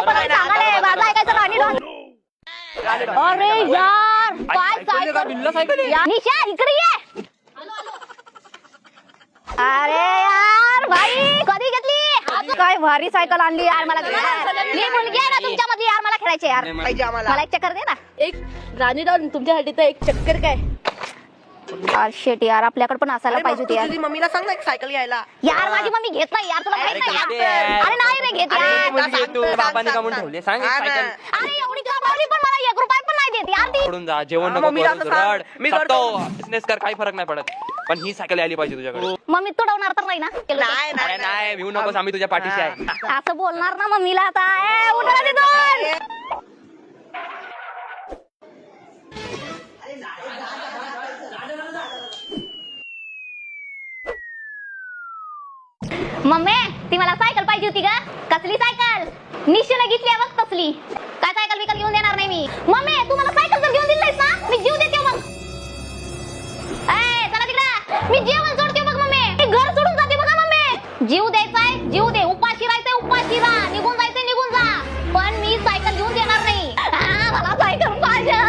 पप्पाला सांगाले माझा ऐकायचं राणी डॉन. अरे यार काय सायकल निशा इकडे ये. अरे यार भाई कधी घेतली काय भारी सायकल आणली यार. मला मी मुलगी आहे ना तुमच्यामध्ये यार. मला खेळायचे यार. मला एक चक्कर दे ना. एक राणी डॉन तुमच्यासाठी तर एक चक्कर काय यार शेट यार आपल्याकडे पण असायला पाहिजे होती यार. तुझी मम्मीला सांग ना एक सायकल घ्यायला. यार माझी मम्मी घेत नाही यार. तुला माहित नाही यार. अरे नाही रे घेत यार. बाबांनी कमवून ठेवले सांग एक सायकल. अरे एवढी कमावली पण मला 1 रुपया पण नाही देत यार ती. पडून जा जेवण नको करू, रड सत्तो बिझनेस कर काही फरक नाही पडत पण ही सायकल आली पाहिजे तुझ्याकडे. मम्मी तुडवणार तर नाही ना. अरे नाही भिवू नकोस आम्ही तुझ्या पाठीशी आहे. असं बोलणार ना मम्मीला आता. उठा तिथून. मम्मी ती मला सायकल पाहिजे होती का. कसली सायकल. निश्चय घेतली बघ तसली. काय सायकल विकत घेऊन देणार नाही मी. मम्मी तू मला सायकल जर घेऊन दिलीस ना मी जीव देते मग. चला तिकडे मी जेवण सोडते बघ मम्मी. मी घर सोडून जाते बघा मम्मी. जीव द्यायचाय जीव दे. उपाशी राहायचंय उपाशी राहा. निघून जायचंय निघून जा. पण मी सायकल घेऊन देणार नाही. मला सायकल पाहिजे.